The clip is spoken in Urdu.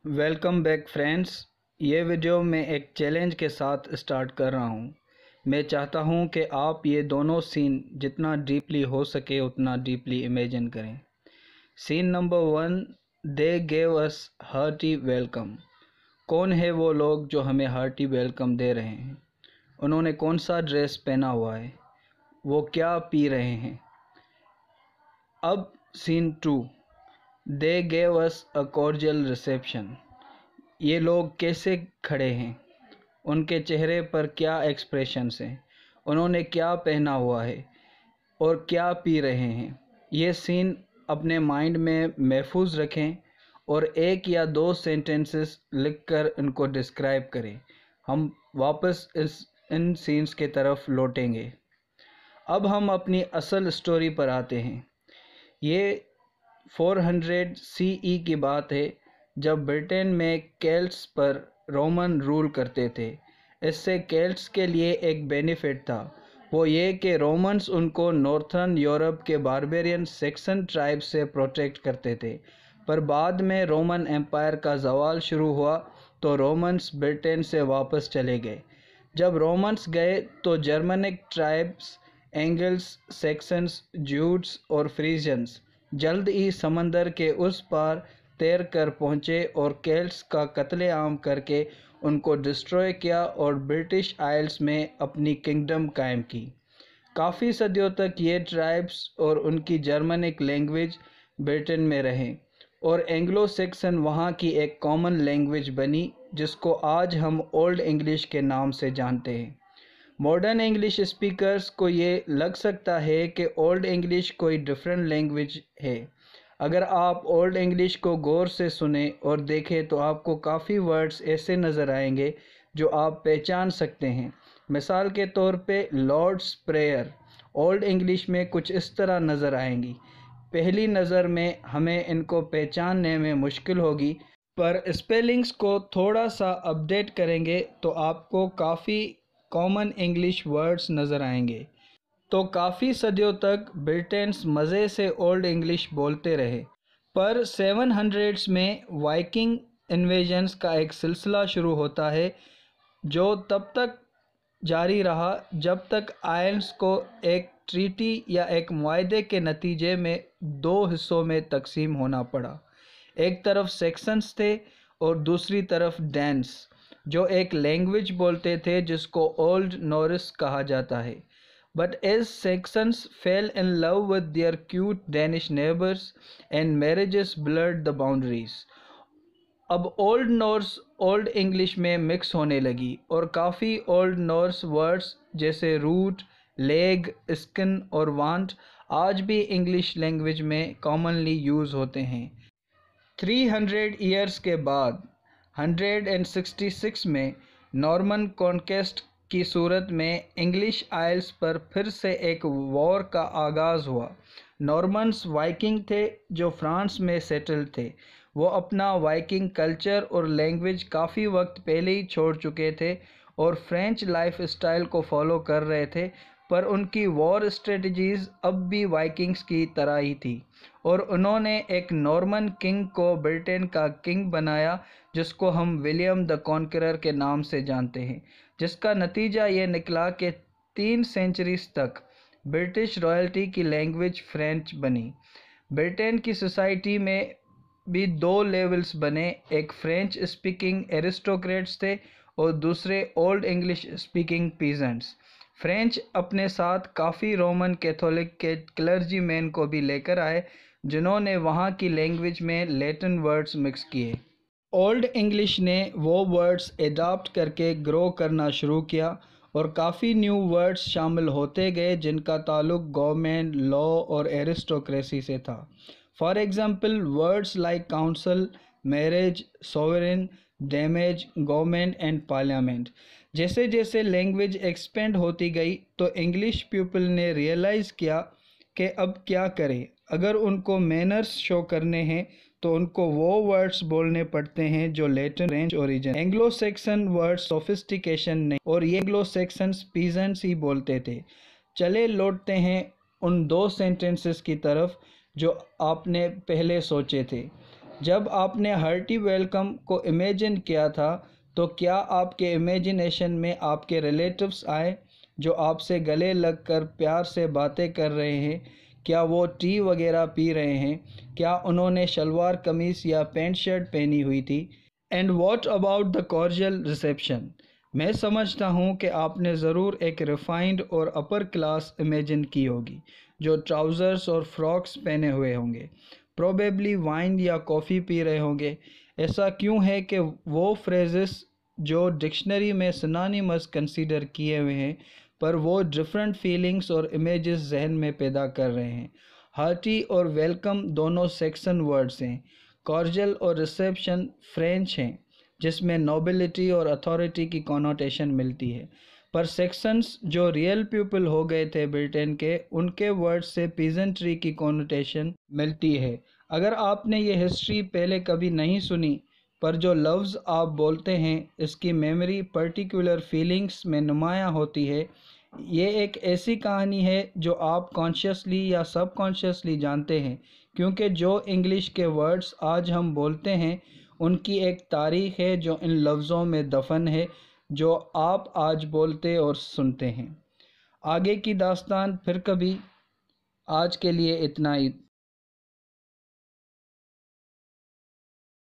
Welcome back friends. یہ ویڈیو میں ایک چیلنج کے ساتھ اسٹارٹ کر رہا ہوں. میں چاہتا ہوں کہ آپ یہ دونوں سین جتنا ڈیپلی ہو سکے اتنا ڈیپلی امیجن کریں. سین نمبر 1. دے گیو اس ہارٹی ویلکم. کون ہے وہ لوگ جو ہمیں ہارٹی ویلکم دے رہے ہیں؟ انہوں نے کون سا ڈریس پہنا ہوا ہے؟ وہ کیا پی رہے ہیں؟ اب سین 2. دے گیو اس اے کورڈیل ریسیپشن. یہ لوگ کیسے کھڑے ہیں؟ ان کے چہرے پر کیا ایکسپریشنز ہیں؟ انہوں نے کیا پہنا ہوا ہے اور کیا پی رہے ہیں؟ یہ سین اپنے مائنڈ میں محفوظ رکھیں اور ایک یا دو سینٹنسز لکھ کر ان کو ڈسکرائب کریں. ہم واپس ان سینز کے طرف لوٹیں گے. اب ہم اپنی اصل سٹوری پر آتے ہیں. یہ 400 سی ای کی بات ہے جب برٹن میں کیلٹس پر رومن رول کرتے تھے. اس سے کیلٹس کے لیے ایک بینیفٹ تھا، وہ یہ کہ رومنز ان کو نارتھرن یورپ کے باربیرین سیکسن ٹرائب سے پروٹیکٹ کرتے تھے. پر بعد میں رومن امپائر کا زوال شروع ہوا تو رومنز برٹن سے واپس چلے گئے. جب رومنز گئے تو جرمنک ٹرائبس اینگلز، سیکسنز، جیوٹس اور فریزینز جلد ہی سمندر کے اس پار تیر کر پہنچے اور کیلٹس کا قتل عام کر کے ان کو ڈسٹروائے کیا اور برٹش آئلز میں اپنی کنگڈم قائم کی. کافی صدیوں تک یہ ٹرائبس اور ان کی جرمنک لینگویج برٹن میں رہیں اور اینگلو سیکسن وہاں کی ایک کامن لینگویج بنی جس کو آج ہم اولڈ انگلش کے نام سے جانتے ہیں. ماڈرن انگلش اسپیکرز کو یہ لگ سکتا ہے کہ اولڈ انگلش کوئی ڈفرینٹ لینگویج ہے. اگر آپ اولڈ انگلش کو غور سے سنیں اور دیکھیں تو آپ کو کافی ورڈز ایسے نظر آئیں گے جو آپ پہچان سکتے ہیں. مثال کے طور پہ لارڈس پریئر اولڈ انگلش میں کچھ اس طرح نظر آئیں گی. پہلی نظر میں ہمیں ان کو پہچاننے میں مشکل ہوگی، پر اسپیلنگز کو تھوڑا سا اپڈیٹ کریں گے تو آپ کو کافی کامن انگلش ورڈز نظر آئیں گے. تو کافی صدیوں تک برٹنز مزے سے اولڈ انگلش بولتے رہے، پر 700s میں وائکنگ انویژنز کا ایک سلسلہ شروع ہوتا ہے جو تب تک جاری رہا جب تک آئلز کو ایک ٹریٹی یا ایک معاہدے کے نتیجے میں دو حصوں میں تقسیم ہونا پڑا. ایک طرف سیکسنز تھے اور دوسری طرف ڈینس جو ایک لینگویج بولتے تھے جس کو اولڈ نورس کہا جاتا ہے. But as Saxons fell in love with their cute Danish neighbors and marriages blurred the boundaries. اب اولڈ نورس اولڈ انگلش میں مکس ہونے لگی اور کافی اولڈ نورس ورڈز جیسے روٹ، لیگ، اسکن اور وانٹ آج بھی انگلش لینگویج میں کامنلی یوز ہوتے ہیں. 300 ایئرز کے بعد 166 میں نارمن کانکویسٹ کی صورت میں انگلش آئلز پر پھر سے ایک وار کا آغاز ہوا. نارمنز وائکنگ تھے جو فرانس میں سیٹل تھے. وہ اپنا وائکنگ کلچر اور لینگویج کافی وقت پہلے ہی چھوڑ چکے تھے اور فرینچ لائف اسٹائل کو فالو کر رہے تھے، پر ان کی وار اسٹریٹجیز اب بھی وائکنگز کی طرح ہی تھی اور انہوں نے ایک نارمن کنگ کو برٹن کا کنگ بنایا جس کو ہم ولیم دی کانکرر کے نام سے جانتے ہیں، جس کا نتیجہ یہ نکلا کہ 3 سینچریز تک برٹش رائلٹی کی لینگویج فرینچ بنی. برٹن کی سوسائٹی میں بھی 2 لیولز بنے، ایک فرینچ اسپیکنگ ایرسٹوکریٹس تھے اور دوسرے old English speaking peasants. French اپنے ساتھ کافی رومن کیتھولک کے کلرجی مین کو بھی لے کر آئے جنہوں نے وہاں کی لینگویج میں لیٹن ورڈز مکس کیے. اولڈ انگلش نے وہ ورڈز اڈاپٹ کر کے گرو کرنا شروع کیا اور کافی نیو ورڈز شامل ہوتے گئے جن کا تعلق گورنمنٹ، لا اور ایرسٹوکریسی سے تھا. For example words like council, marriage, sovereign, damage, government and parliament. جیسے جیسے لینگویج ایکسپینڈ ہوتی گئی تو انگلش پیپل نے ریئلائز کیا کہ اب کیا کریں. اگر ان کو مینرز شو کرنے ہیں تو ان کو وہ ورڈز بولنے پڑتے ہیں جو Latin French origin. Anglo Saxon words sophistication نہیں اور یہ اینگلو سیکسنز پیزنٹس ہی بولتے تھے. چلے لوٹتے ہیں ان 2 سینٹنسز کی طرف جو آپ نے پہلے سوچے تھے. جب آپ نے ہارٹی ویلکم کو امیجن کیا تھا تو کیا آپ کے امیجنیشن میں آپ کے ریلیٹیوز آئے جو آپ سے گلے لگ کر پیار سے باتیں کر رہے ہیں؟ کیا وہ ٹی وغیرہ پی رہے ہیں؟ کیا انہوں نے شلوار قمیص یا پینٹ شرٹ پہنی ہوئی تھی؟ اینڈ واٹ اباؤٹ دا کارجل ریسیپشن؟ میں سمجھتا ہوں کہ آپ نے ضرور ایک ریفائنڈ اور اپر کلاس امیجن کی ہوگی جو ٹراؤزرز اور فراکس پہنے ہوئے ہوں گے، پروبیبلی وائن یا کافی پی رہے ہوں گے۔ ایسا کیوں ہے کہ وہ فریزز جو ڈکشنری میں سنانیمس کنسیڈر کیے ہوئے ہیں پر وہ ڈفرینٹ فیلنگز اور امیجز ذہن میں پیدا کر رہے ہیں؟ ہارٹی اور ویلکم دونوں سیکسن ورڈز ہیں، کارجل اور ریسیپشن فرینچ ہیں جس میں نوبلٹی اور اتھارٹی کی کونوٹیشن ملتی ہے، پر سیکسنز جو ریئل پیپل ہو گئے تھے برٹن کے، ان کے ورڈ سے پیزنٹری کی کونوٹیشن ملتی ہے۔ اگر آپ نے یہ ہسٹری پہلے کبھی نہیں سنی، پر جو لفظ آپ بولتے ہیں اس کی میموری پرٹیکولر فیلنگز میں نمایاں ہوتی ہے، یہ ایک ایسی کہانی ہے جو آپ کانشیسلی یا سب کانشیسلی جانتے ہیں، کیونکہ جو انگلش کے ورڈز آج ہم بولتے ہیں ان کی ایک تاریخ ہے جو ان لفظوں میں دفن ہے جو آپ آج بولتے اور سنتے ہیں۔ آگے کی داستان پھر کبھی، آج کے لیے اتنا ہی۔